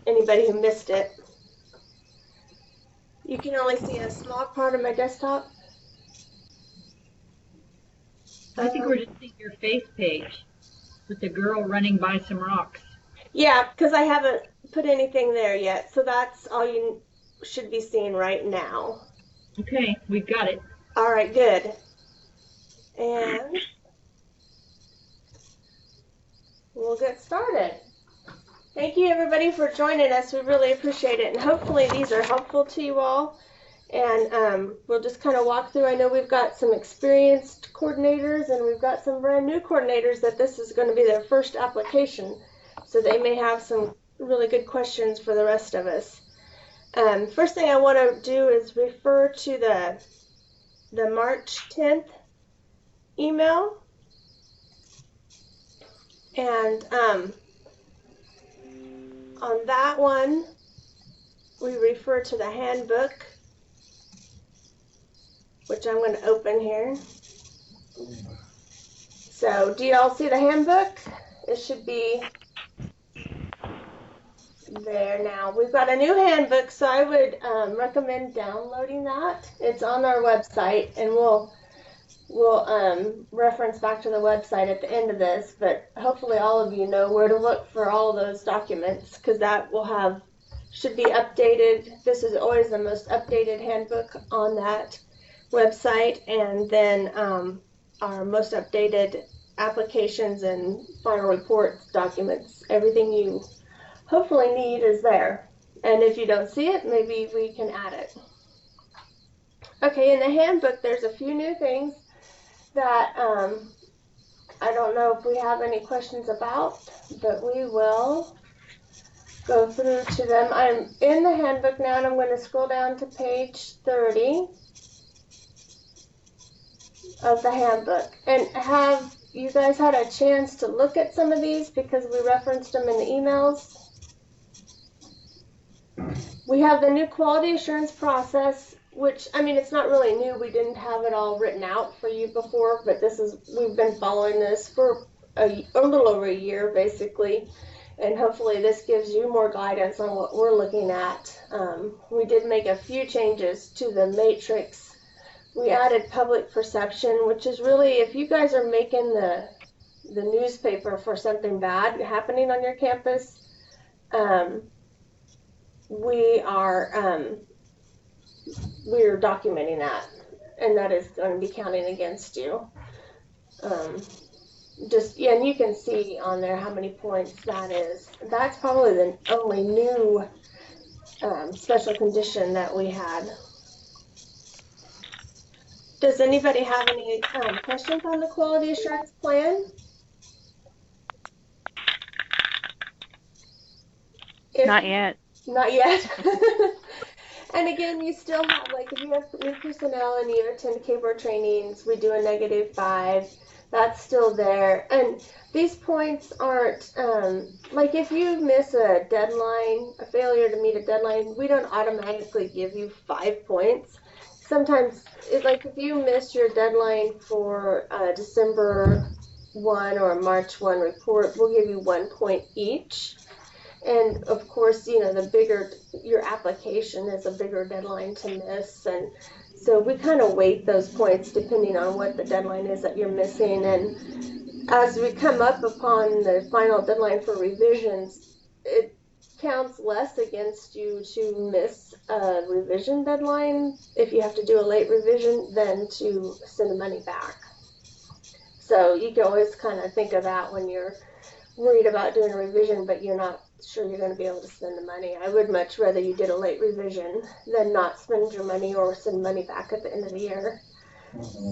anybody who missed it. You can only see a small part of my desktop. I think we're just seeing your face page with the girl running by some rocks. Yeah, because I haven't put anything there yet, so that's all you should be seeing right now. Okay, we've got it. All right, good. And we'll get started. Thank you everybody for joining us. We really appreciate it, and hopefully these are helpful to you all. And we'll just kind of walk through. I know we've got some experienced coordinators and we've got some brand new coordinators that this is going to be their first application. So they may have some really good questions for the rest of us. First thing I want to do is refer to the March 10th email. And on that one, we refer to the handbook, which I'm going to open here. So do you all see the handbook? It should be there now. We've got a new handbook, so I would recommend downloading that. It's on our website, and we'll reference back to the website at the end of this, but hopefully all of you know where to look for all of those documents, because that should be updated. This is always the most updated handbook on that website, and then our most updated applications and final reports documents. Everything you hopefully need is there, and if you don't see it, maybe we can add it. Okay, in the handbook there's a few new things that I don't know if we have any questions about, but we will go through to them. I'm in the handbook now, and I'm going to scroll down to page 30 of the handbook. And have you guys had a chance to look at some of these, because we referenced them in the emails? We have the new quality assurance process, which, I mean, it's not really new. We didn't have it all written out for you before, but we've been following this for a little over a year, basically. And hopefully this gives you more guidance on what we're looking at. We did make a few changes to the matrix. We added public perception, which is really, if you guys are making the newspaper for something bad happening on your campus, we're documenting that, and that is going to be counting against you. And you can see on there how many points that is. That's probably the only new special condition that we had. Does anybody have any questions on the quality assurance plan? Not yet. Not yet. And again, you still have, like, if you have new personnel and you attend K-Board trainings, we do a -5. That's still there. And these points aren't, like, if you miss a deadline, a failure to meet a deadline, we don't automatically give you 5 points. Sometimes, like, if you miss your deadline for December 1 or March 1 report, we'll give you 1 point each. And of course, you know, the bigger your application is, a bigger deadline to miss. And so we kind of weight those points depending on what the deadline is that you're missing. And as we come up upon the final deadline for revisions, it counts less against you to miss a revision deadline if you have to do a late revision than to send the money back. So you can always kind of think of that when you're worried about doing a revision, but you're not sure you're going to be able to spend the money. I would much rather you did a late revision than not spend your money or send money back at the end of the year.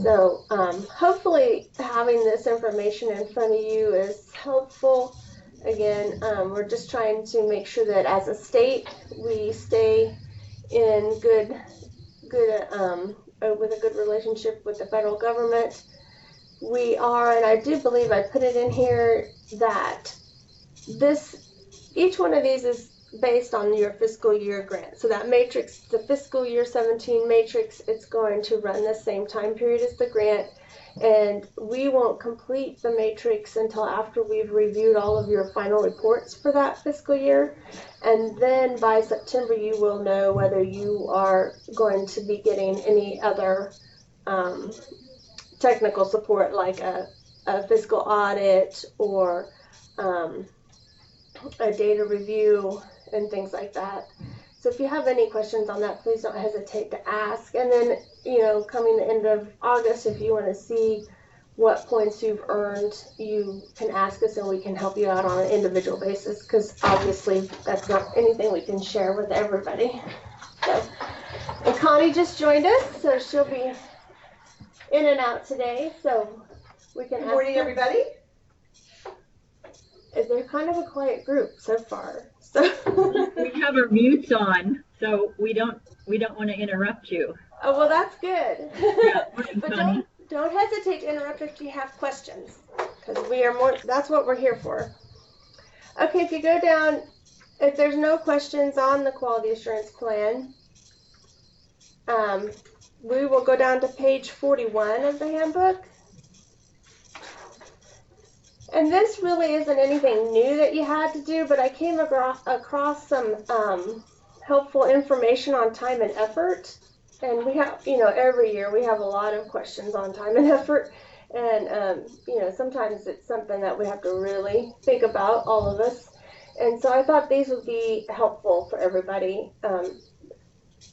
So hopefully having this information in front of you is helpful. Again, we're just trying to make sure that as a state we stay in with a good relationship with the federal government. We are, and I do believe I put it in here, that each one of these is based on your fiscal year grant. So that matrix, the fiscal year 17 matrix, it's going to run the same time period as the grant. And we won't complete the matrix until after we've reviewed all of your final reports for that fiscal year. And then by September, you will know whether you are going to be getting any other technical support, like a fiscal audit or a data review and things like that. So if you have any questions on that, please don't hesitate to ask. And then, coming the end of August, if you want to see what points you've earned, you can ask us and we can help you out on an individual basis, because obviously that's not anything we can share with everybody. So, and Connie just joined us, so she'll be in and out today, so we can Good morning, everybody. They're kind of a quiet group so far. So we have our mutes on, so we don't want to interrupt you. Oh, well, that's good. Yeah, But don't hesitate to interrupt if you have questions, because that's what we're here for. Okay, if you go down, if there's no questions on the quality assurance plan, we will go down to page 41 of the handbook. And this really isn't anything new that you had to do, but I came across some helpful information on time and effort. And we have, every year we have a lot of questions on time and effort. And, sometimes it's something that we have to really think about, all of us. And so I thought these would be helpful for everybody.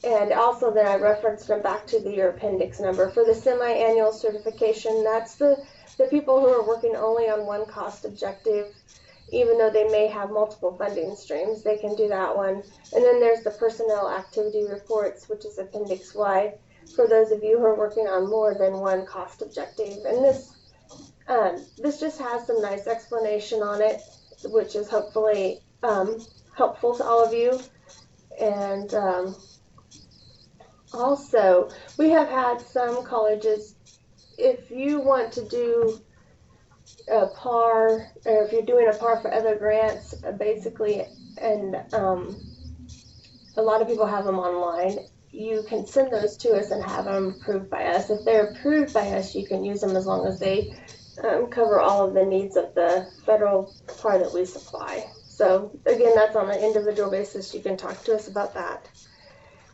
And also then I referenced them back to your appendix number. For the semi-annual certification, that's the people who are working only on one cost objective, even though they may have multiple funding streams, they can do that one. And then there's the personnel activity reports, which is Appendix Y, for those of you who are working on more than one cost objective. And this just has some nice explanation on it, which is hopefully helpful to all of you. And also, we have had some colleges, if you want to do a PAR, or if you're doing a PAR for other grants, basically, and a lot of people have them online, you can send those to us and have them approved by us. If they're approved by us, you can use them as long as they cover all of the needs of the federal PAR that we supply. So again, that's on an individual basis. You can talk to us about that.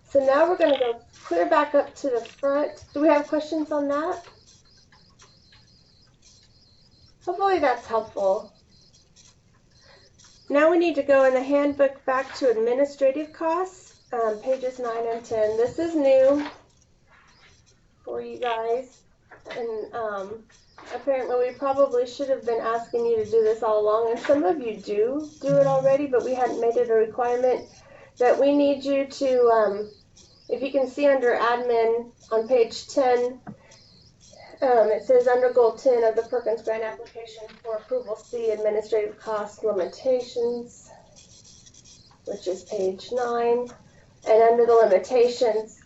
So now we're going to go clear back up to the front. Do we have questions on that? Hopefully that's helpful. Now we need to go in the handbook back to administrative costs, pages 9 and 10. This is new for you guys. And apparently we probably should have been asking you to do this all along. And some of you do it already, but we hadn't made it a requirement that we need you to, if you can see under admin on page 10, it says under goal 10 of the Perkins grant application for approval, see administrative cost limitations, which is page 9. And under the limitations,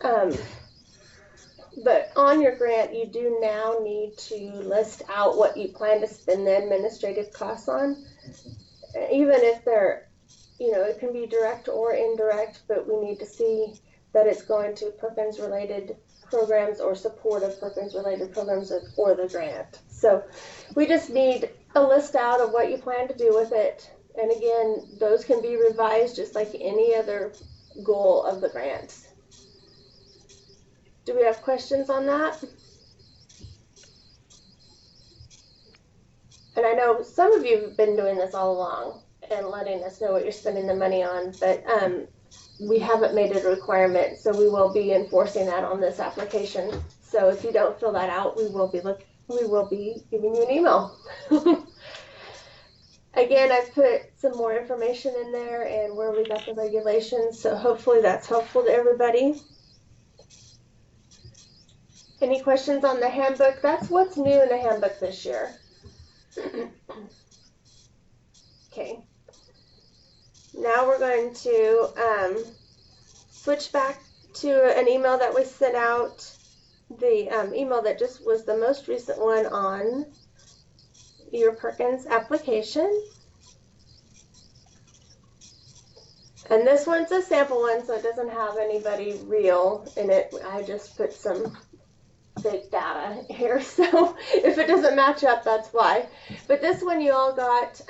but on your grant, you do now need to list out what you plan to spend the administrative costs on. Even if they're, it can be direct or indirect, but we need to see that it's going to Perkins related programs or support of Perkins related programs for the grant. So we just need a list out of what you plan to do with it. And again, those can be revised just like any other goal of the grant. Do we have questions on that? And I know some of you have been doing this all along and letting us know what you're spending the money on, but we haven't made it a requirement, so we will be enforcing that on this application. So if you don't fill that out, we will be giving you an email. Again, I've put some more information in there and where we got the regulations, so hopefully that's helpful to everybody. Any questions on the handbook? That's what's new in the handbook this year. Okay. Now we're going to switch back to an email that we sent out, the email that just was the most recent one on your Perkins application. And this one's a sample one, so it doesn't have anybody real in it. I just put some big data here, so if it doesn't match up, that's why. But this one you all got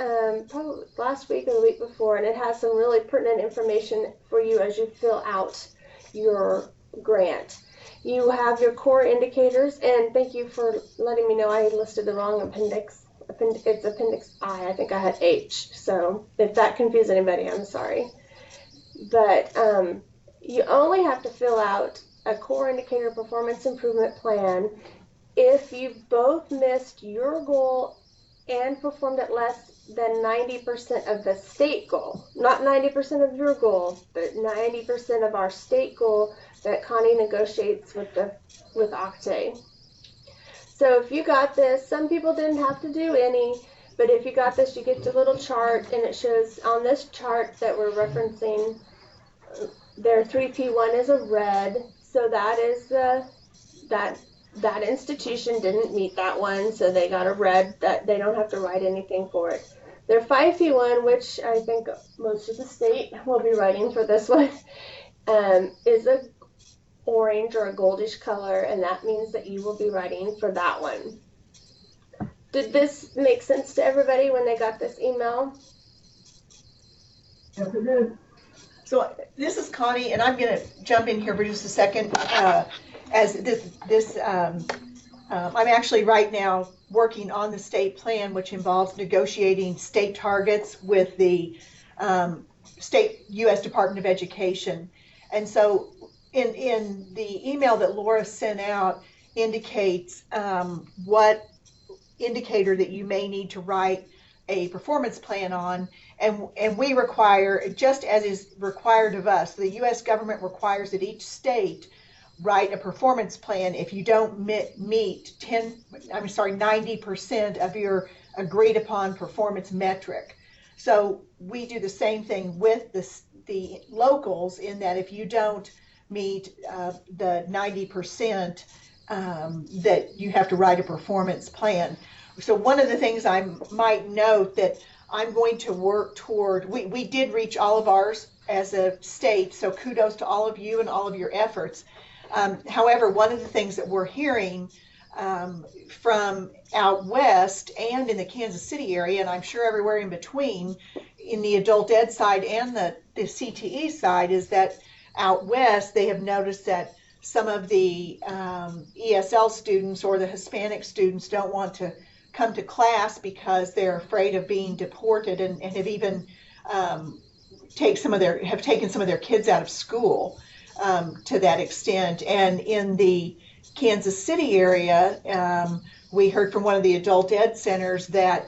probably last week or the week before, and it has some really pertinent information for you as you fill out your grant. You have your core indicators, and thank you for letting me know I listed the wrong appendix. It's Appendix I think I had H, so if that confused anybody, I'm sorry. But you only have to fill out a core indicator performance improvement plan if you both missed your goal and performed at less than 90% of the state goal. Not 90% of your goal, but 90% of our state goal that Connie negotiates with Octave. So if you got this, some people didn't have to do any, but if you got this, you get the little chart, and it shows on this chart that we're referencing, their 3P1 is a red, so that is that institution didn't meet that one, so they got a red, that they don't have to write anything for it. Their 5P1, which I think most of the state will be writing for this one, is a orange or a goldish color, and that means that you will be writing for that one. Did this make sense to everybody when they got this email? Yes, it did. So this is Connie, and I'm going to jump in here for just a second. As I'm actually right now working on the state plan, which involves negotiating state targets with the state U.S. Department of Education. And so in the email that Laura sent out indicates what indicator that you may need to write a performance plan on, and we require, just as is required of us, the U.S. government requires that each state write a performance plan if you don't meet 90% of your agreed upon performance metric. So we do the same thing with the locals, in that if you don't meet the 90%, that you have to write a performance plan. So one of the things I might note that I'm going to work toward, we did reach all of ours as a state, so kudos to all of you and all of your efforts. However, one of the things that we're hearing from out west and in the Kansas City area, and I'm sure everywhere in between, in the adult ed side and the CTE side, is that out west they have noticed that some of the ESL students or the Hispanic students don't want to come to class because they're afraid of being deported, and have even taken some of their kids out of school to that extent. And in the Kansas City area, we heard from one of the adult ed centers that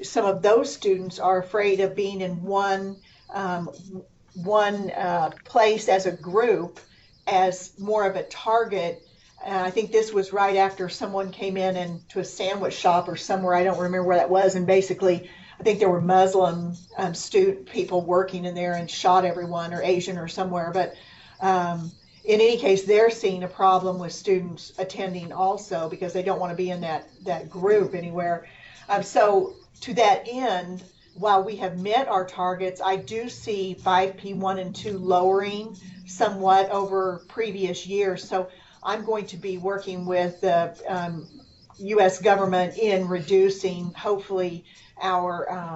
some of those students are afraid of being in one place as a group, as more of a target. I think this was right after someone came in to a sandwich shop or somewhere, I don't remember where that was, and basically I think there were Muslim student people working in there and shot everyone, or Asian or somewhere. But in any case, they're seeing a problem with students attending also, because they don't want to be in that group anywhere. So to that end, while we have met our targets, I do see 5P1 and 2 lowering somewhat over previous years. So I'm going to be working with the U.S. government in reducing, hopefully, our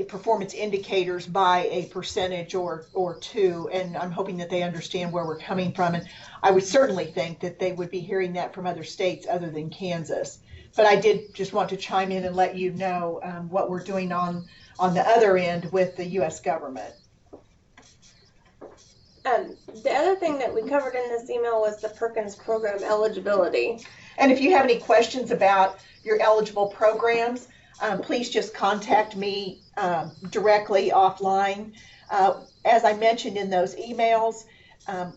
performance indicators by a percentage or two, and I'm hoping that they understand where we're coming from. And I would certainly think that they would be hearing that from other states other than Kansas. But I did just want to chime in and let you know what we're doing on the other end with the U.S. government. The other thing that we covered in this email was the Perkins program eligibility. And if you have any questions about your eligible programs, please just contact me directly offline. As I mentioned in those emails,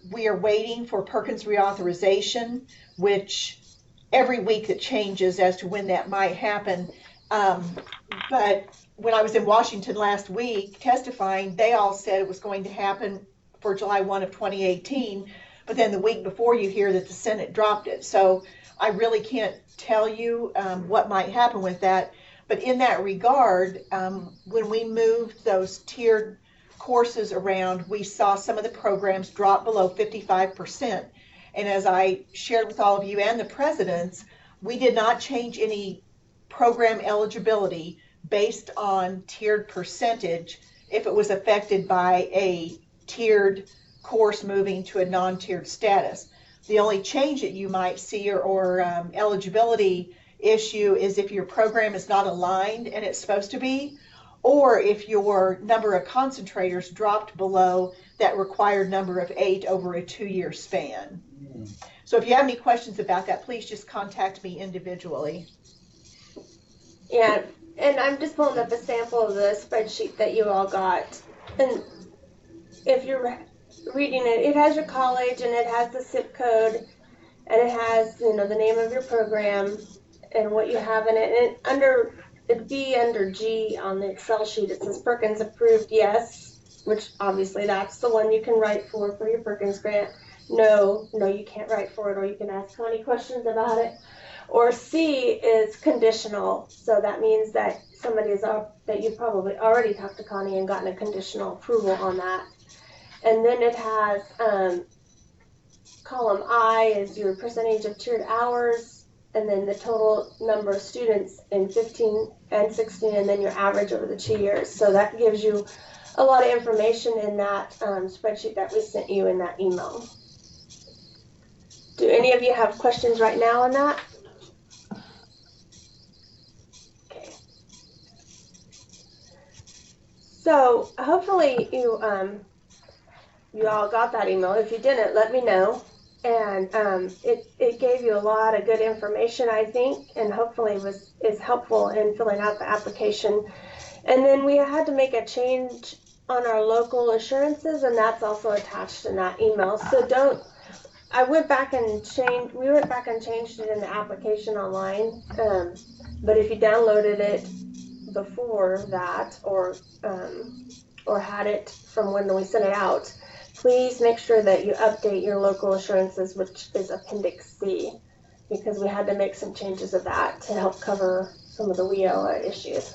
we are waiting for Perkins reauthorization, which every week it changes as to when that might happen. But when I was in Washington last week testifying, they all said it was going to happen for July 1 of 2018, but then the week before you hear that the Senate dropped it. So I really can't tell you what might happen with that. But in that regard, when we moved those tiered courses around, we saw some of the programs drop below 55%. And as I shared with all of you and the presidents, we did not change any program eligibility based on tiered percentage if it was affected by a tiered course moving to a non-tiered status. The only change that you might see or eligibility issue is if your program is not aligned and it's supposed to be, or if your number of concentrators dropped below that required number of 8 over a 2-year span. So if you have any questions about that, please just contact me individually. Yeah, and I'm just pulling up a sample of the spreadsheet that you all got. And if you're reading it, it has your college and it has the zip code and it has, you know, the name of your program and what you have in it. And it'd be under G on the Excel sheet. It says Perkins approved, yes, which obviously that's the one you can write for your Perkins grant. No, you can't write for it, or you can ask Connie questions about it. Or C is conditional, so that means that that you probably already talked to Connie and gotten a conditional approval on that. And then it has column I is your percentage of tiered hours, and then the total number of students in 15 and 16, and then your average over the 2 years. So that gives you a lot of information in that spreadsheet that we sent you in that email. Do any of you have questions right now on that? Okay. So hopefully you all got that email. If you didn't, let me know. And it gave you a lot of good information, I think, and hopefully is helpful in filling out the application. And then we had to make a change on our local assurances, and that's also attached in that email. So we went back and changed it in the application online. But if you downloaded it before that, or had it from when we sent it out, please make sure that you update your local assurances, which is Appendix C, because we had to make some changes of that to help cover some of the WIOA issues.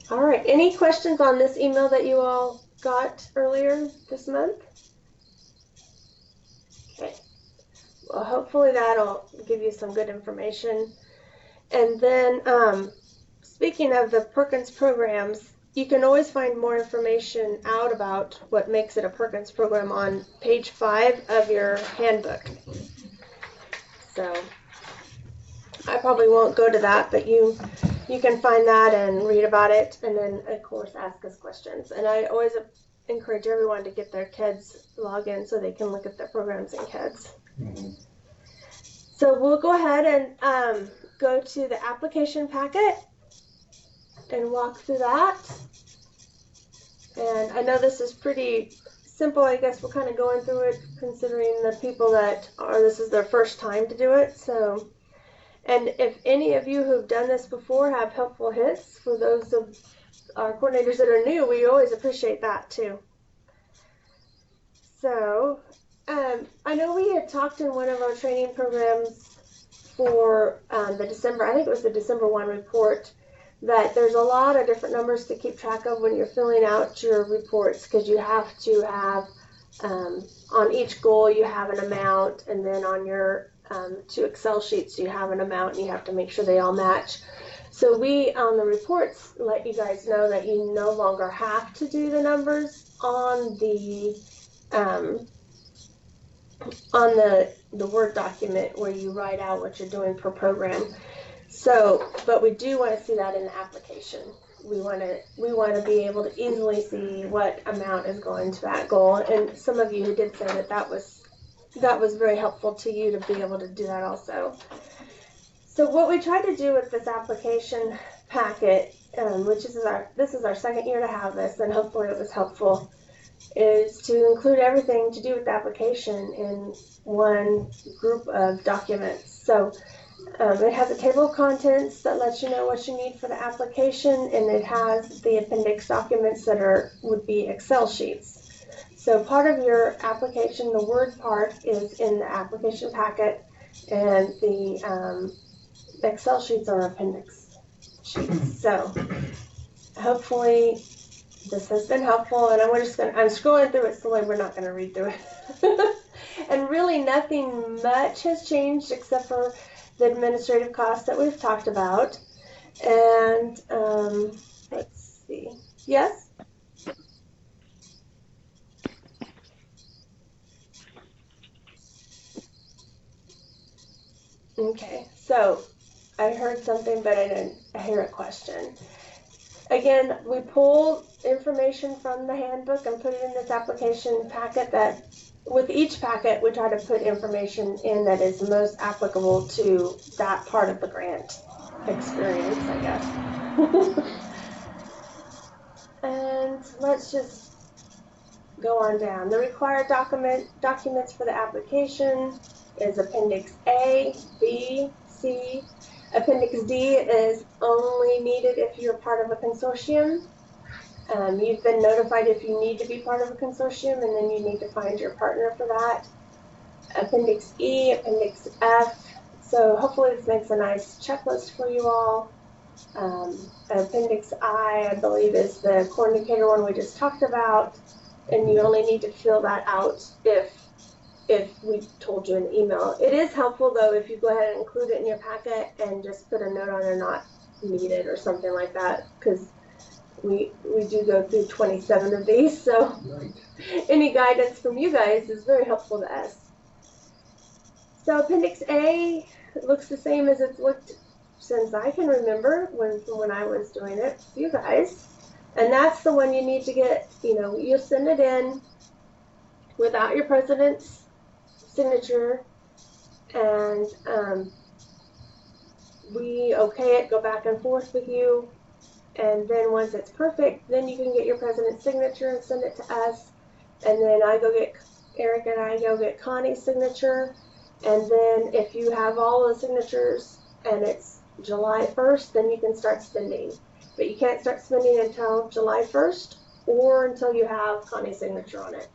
All right, any questions on this email that you all got earlier this month? Okay, well, hopefully that'll give you some good information. And then speaking of the Perkins programs, you can always find more information out about what makes it a Perkins program on page 5 of your handbook. So I probably won't go to that, but you can find that and read about it, and then of course ask us questions. And I always encourage everyone to get their kids login so they can look at their programs in kids. Mm-hmm. So we'll go ahead and go to the application packet and walk through that. And I know this is pretty simple. I guess we're kind of going through it considering the people that this is their first time to do it. So, and if any of you who've done this before have helpful hints for those of our coordinators that are new, we always appreciate that too. So, I know we had talked in one of our training programs for the December, I think it was the December 1 report, that there's a lot of different numbers to keep track of when you're filling out your reports, because you have to have, on each goal you have an amount, and then on your 2 Excel sheets you have an amount, and you have to make sure they all match. So we, on the reports, let you guys know that you no longer have to do the numbers on the Word document where you write out what you're doing per program. So, but we do want to see that in the application. We want to be able to easily see what amount is going to that goal. And some of you did say that was very helpful to you to be able to do that also. So what we tried to do with this application packet, this is our second year to have this, and hopefully it was helpful, is to include everything to do with the application in one group of documents. So it has a table of contents that lets you know what you need for the application, and it has the appendix documents that would be Excel sheets. So part of your application, the Word part, is in the application packet, and the Excel sheets are appendix sheets. So hopefully this has been helpful, and I'm scrolling through it slowly. We're not going to read through it. And really nothing much has changed except for the administrative costs that we've talked about. And let's see. Yes? Okay, so I heard something, but I didn't hear a question. Again, we pull information from the handbook and put it in this application packet that, with each packet, we try to put information in that is most applicable to that part of the grant experience, I guess. And let's just go on down. The required documents for the application is Appendix A, B, C. Appendix D is only needed if you're part of a consortium. You've been notified if you need to be part of a consortium, and then you need to find your partner for that. Appendix E, Appendix F. So hopefully this makes a nice checklist for you all. Appendix I believe, is the core indicator one we just talked about, and you only need to fill that out if we told you in the email. It is helpful, though, if you go ahead and include it in your packet and just put a note on there not needed or something like that, because we do go through 27 of these, so Right. any guidance from you guys is very helpful to us. So Appendix A looks the same as it's looked since I can remember when I was doing it with you guys. And that's the one you need to get, you send it in without your president's signature, and we okay it, go back and forth with you, and then once it's perfect, then you can get your president's signature and send it to us, and then Eric and I go get Connie's signature, and then if you have all the signatures and it's July 1st, then you can start spending. But you can't start spending until July 1st or until you have Connie's signature on it.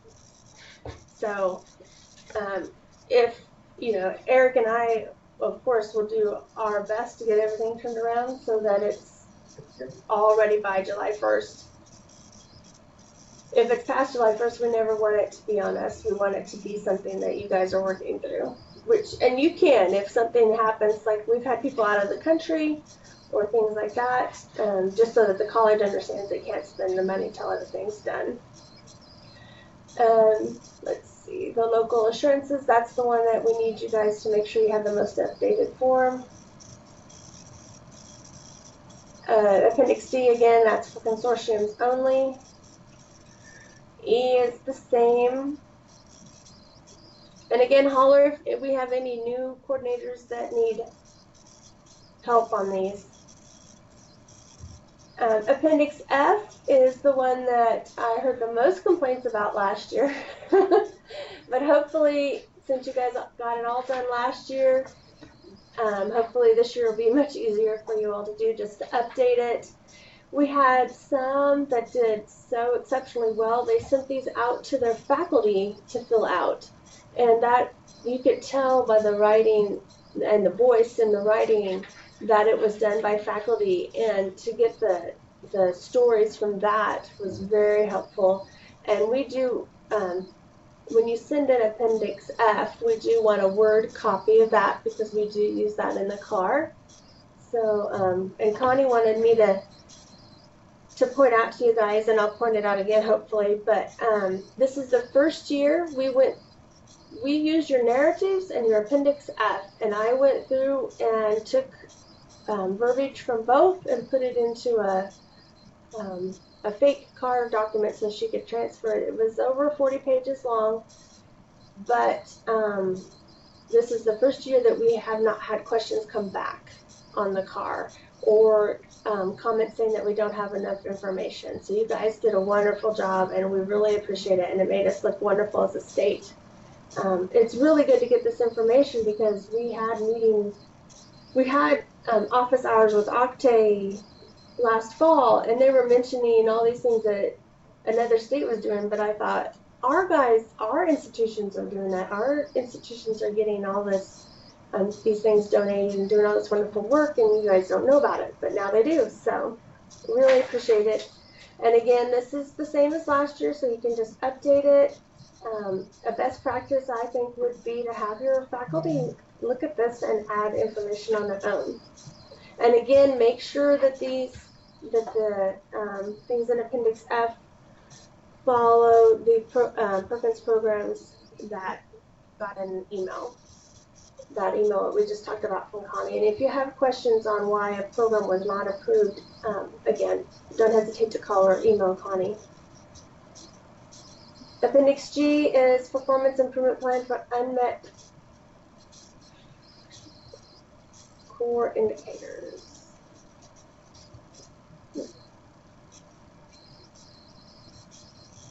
So if, Eric and I, of course, will do our best to get everything turned around so that it's all ready by July 1st. If it's past July 1st, we never want it to be on us. We want it to be something that you guys are working through. And you can, if something happens, like we've had people out of the country or things like that, just so that the college understands they can't spend the money till everything's done. Let's see, the local assurances, that's the one that we need you guys to make sure you have the most updated form. Appendix D, again, that's for consortiums only. E is the same. And again, holler if we have any new coordinators that need help on these. Appendix F is the one that I heard the most complaints about last year. But hopefully, since you guys got it all done last year, hopefully this year will be much easier for you all to do, just to update it. We had some that did so exceptionally well. They sent these out to their faculty to fill out. And that, you could tell by the writing and the voice in the writing that it was done by faculty. And to get the stories from that was very helpful. And we do, when you send in Appendix F, we do want a Word copy of that because we do use that in the car. So, and Connie wanted me to point out to you guys, and I'll point it out again hopefully, but this is the first year we used your narratives and your Appendix F, and I went through and took verbiage from both and put it into a fake car document so she could transfer it. It was over 40 pages long, but this is the first year that we have not had questions come back on the car or comments saying that we don't have enough information. So you guys did a wonderful job, and we really appreciate it, and it made us look wonderful as a state. It's really good to get this information because we had office hours with Octay last fall, and they were mentioning all these things that another state was doing, but I thought, our institutions are doing that. Our institutions are getting all this, these things donated and doing all this wonderful work, and you guys don't know about it, but now they do. So really appreciate it. And again, this is the same as last year, so you can just update it. A best practice, I think, would be to have your faculty look at this and add information on their own. And again, make sure that the things in Appendix F follow the Perkins programs that got an email. That email that we just talked about from Connie. And if you have questions on why a program was not approved, again, don't hesitate to call or email Connie. Appendix G is performance improvement plan for unmet core indicators.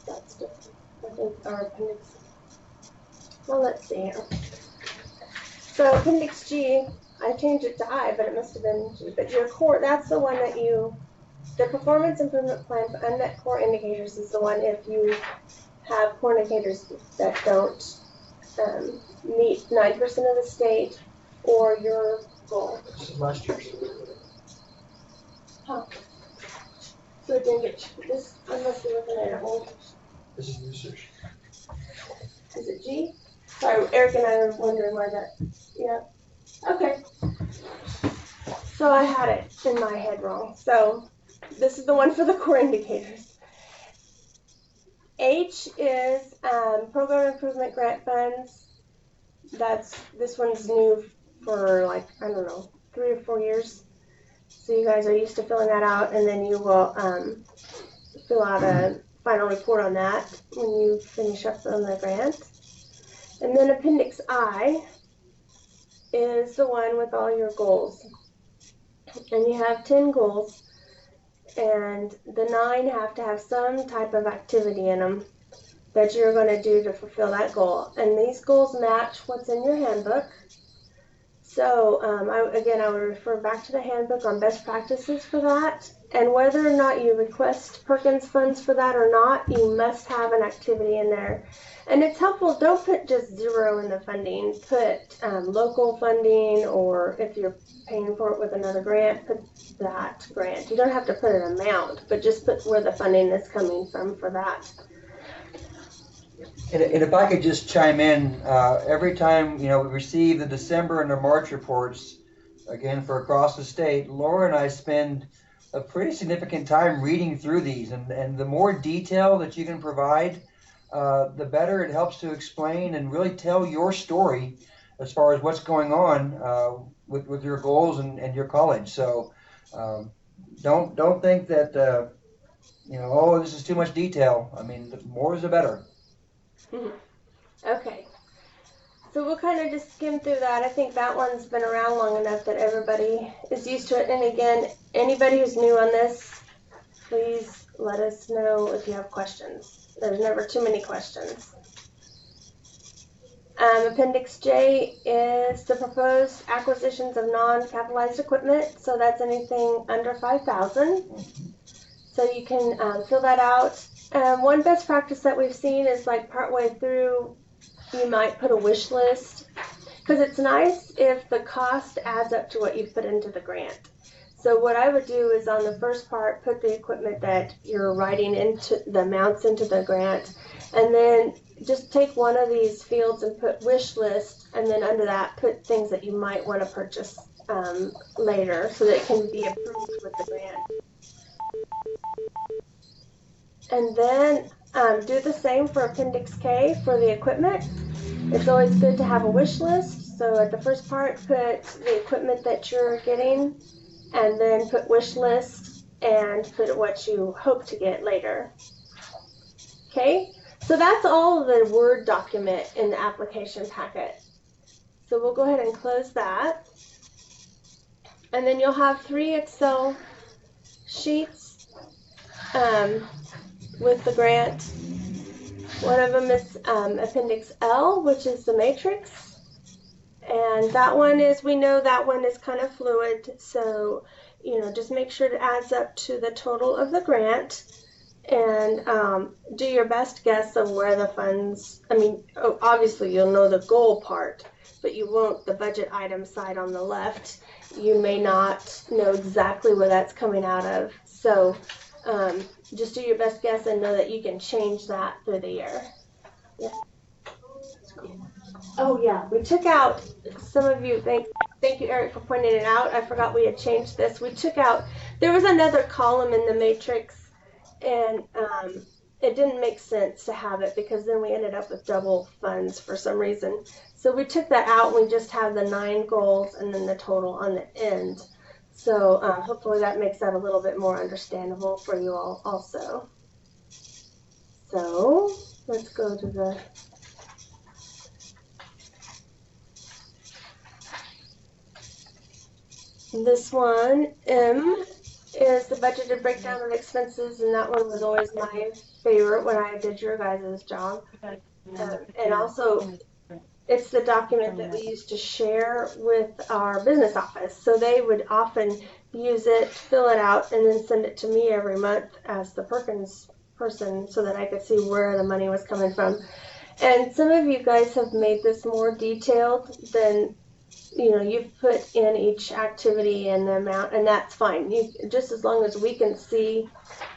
That's different. I think our appendix. Well, let's see here. So appendix G, I changed it to I, but it must have been G. But your core, that's the one that the performance improvement plan for unmet core indicators is the one if you have core indicators that don't meet 9% of the state or your goal. This is last year's. Huh. So it didn't get this. I must be looking at it old. This is research. Is it G? Sorry, Eric and I are wondering why that. Yeah. Okay. So I had it in my head wrong. So this is the one for the core indicators. H is program improvement grant funds. This one's new for like, I don't know, 3 or 4 years. So you guys are used to filling that out, and then you will fill out a final report on that when you finish up on the grant. And then Appendix I is the one with all your goals. And you have 10 goals, and the 9 have to have some type of activity in them that you're going to do to fulfill that goal. And these goals match what's in your handbook. So I would refer back to the handbook on best practices for that. And whether or not you request Perkins funds for that or not, you must have an activity in there. And it's helpful, don't put just 0 in the funding. Put local funding, or if you're paying for it with another grant, put that grant. You don't have to put an amount, but just put where the funding is coming from for that. And if I could just chime in, every time we receive the December and the March reports, again for across the state, Laura and I spend a pretty significant time reading through these, and the more detail that you can provide, the better it helps to explain and really tell your story as far as what's going on with your goals and your college. So don't think that oh, this is too much detail. I mean, the more is the better. Okay, so we'll kind of just skim through that. I think that one's been around long enough that everybody is used to it. And again, anybody who's new on this, please let us know if you have questions. There's never too many questions. Appendix J is the proposed acquisitions of non-capitalized equipment. So that's anything under $5,000. So you can fill that out. One best practice that we've seen is like partway through, you might put a wish list, because it's nice if the cost adds up to what you put into the grant. So what I would do is on the first part, put the equipment that you're writing into the amounts into the grant, and then just take one of these fields and put wish list, and then under that put things that you might want to purchase later so that it can be approved with the grant. And then do the same for Appendix K for the equipment. It's always good to have a wish list. So at the first part, put the equipment that you're getting, and then put wish list and put what you hope to get later. Okay, so that's all the Word document in the application packet. So we'll go ahead and close that. And then you'll have 3 Excel sheets with the grant. One of them is Appendix L, which is the matrix. And that one is, we know that one is kind of fluid, so just make sure it adds up to the total of the grant, and do your best guess of where the funds, obviously you'll know the goal part, but you won't the budget item side on the left. You may not know exactly where that's coming out of, so just do your best guess and know that you can change that through the year. Oh yeah, we took out, some of you, thank you Eric for pointing it out. I forgot we had changed this. We took out, there was another column in the matrix, and it didn't make sense to have it because then we ended up with double funds for some reason. So we took that out and we just have the 9 goals and then the total on the end. So hopefully that makes that a little bit more understandable for you all also. So let's go to the this one, M, is the budgeted breakdown of expenses, and that one was always my favorite when I did your guys' job. And also, it's the document that we used to share with our business office. So they would often use it, fill it out, and then send it to me every month as the Perkins person so that I could see where the money was coming from. And some of you guys have made this more detailed than, you know, you've put in each activity and the amount, and that's fine. You, just as long as we can see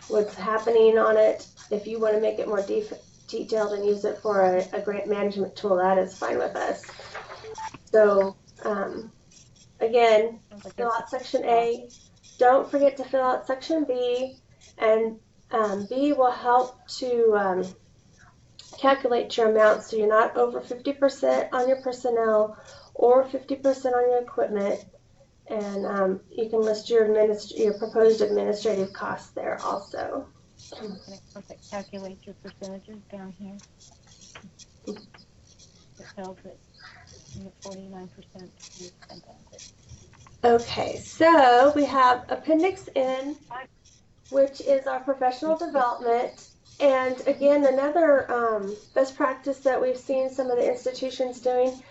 what's happening on it. If you want to make it more detailed and use it for a grant management tool, that is fine with us. So again, fill out section A. Don't forget to fill out section B, and B will help to calculate your amount so you're not over 50% on your personnel or 50% on your equipment. And you can list your proposed administrative costs there also. Calculate your percentages down here. It tells it 49% you spent on it. Okay, so we have Appendix N, which is our professional development. And again, another best practice that we've seen some of the institutions doing,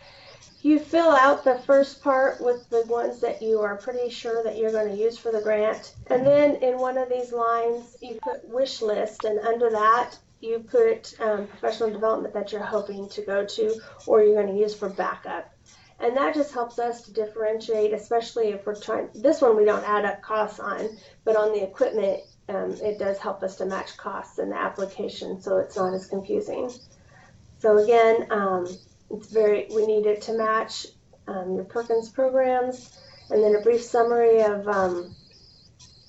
you fill out the first part with the ones that you are pretty sure that you're going to use for the grant. And then in one of these lines, you put wish list, and under that, you put professional development that you're hoping to go to or you're going to use for backup. And that just helps us to differentiate, especially if we're trying, this one we don't add up costs on, but on the equipment, it does help us to match costs in the application so it's not as confusing. So again, we need it to match your Perkins programs, and then a brief summary of,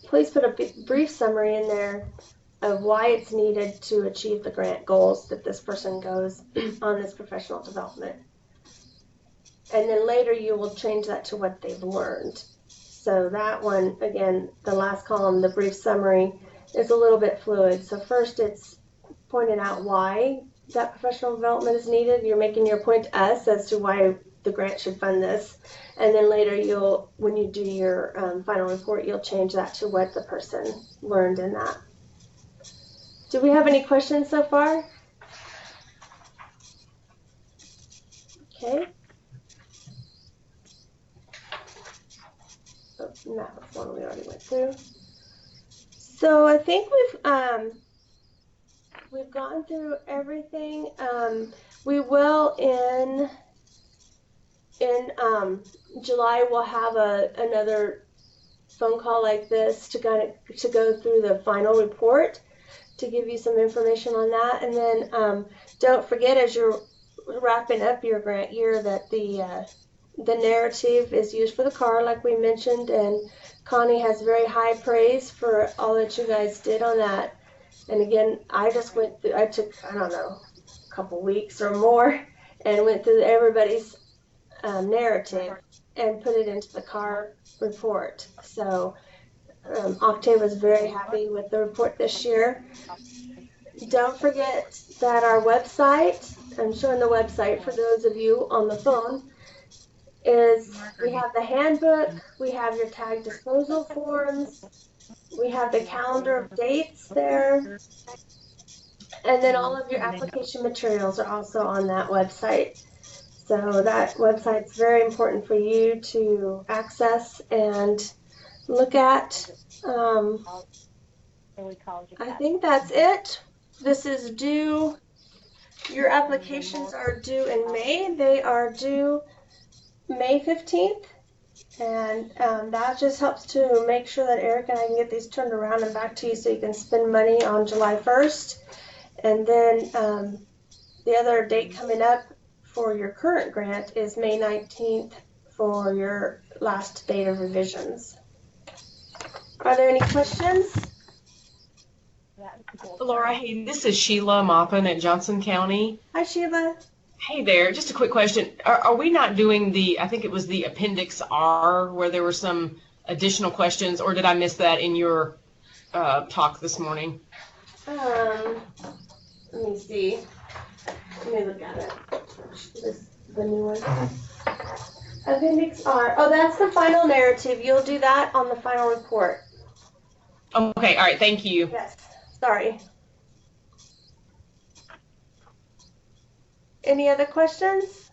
please put a brief summary in there of why it's needed to achieve the grant goals that this person goes on this professional development. And then later you will change that to what they've learned. So that one, again, the last column, the brief summary, is a little bit fluid. So first it's pointing out why that professional development is needed. You're making your point to us as to why the grant should fund this. And then later when you do your final report, you'll change that to what the person learned in that. Do we have any questions so far? Okay. Oh, and that was one we already went through. So I think we've gone through everything. We will in July we'll have another phone call like this to go through the final report to give you some information on that. And then don't forget, as you're wrapping up your grant year, that the narrative is used for the car, like we mentioned, and Connie has very high praise for all that you guys did on that. And again, I took, I don't know, a couple weeks or more and went through everybody's narrative and put it into the car report. So Octave was very happy with the report this year. Don't forget that our website, I'm showing the website for those of you on the phone, we have the handbook, we have your tag disposal forms, we have the calendar of dates there, and then all of your application materials are also on that website. So that website's very important for you to access and look at. I think that's it. This is due, your applications are due in May. They are due May 15th, and that just helps to make sure that Eric and I can get these turned around and back to you so you can spend money on July 1st. And then the other date coming up for your current grant is May 19th for your last date of revisions. Are there any questions? That's cool. Laura, hey, this is Sheila Maupin at Johnson County. Hi, Sheila. Hey there, just a quick question. Are we not doing I think it was the Appendix R, where there were some additional questions, or did I miss that in your talk this morning? Let me see. Let me look at it. The new one. Appendix R. Oh, that's the final narrative. You'll do that on the final report. Okay, all right, thank you. Yes. Sorry. Any other questions?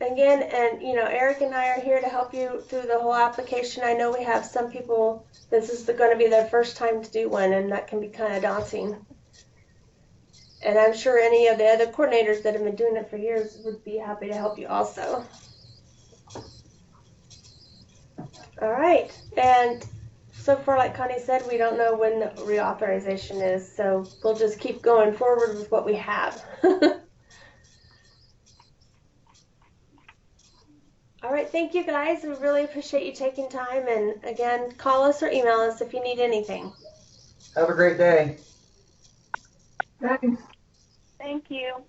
Again, and Eric and I are here to help you through the whole application. I know we have some people, this is going to be their first time to do one, and that can be kind of daunting. And I'm sure any of the other coordinators that have been doing it for years would be happy to help you also. All right, and so far, like Connie said, we don't know when the reauthorization is, so we'll just keep going forward with what we have. All right, thank you guys. We really appreciate you taking time, and again, call us or email us if you need anything. Have a great day. Thank you.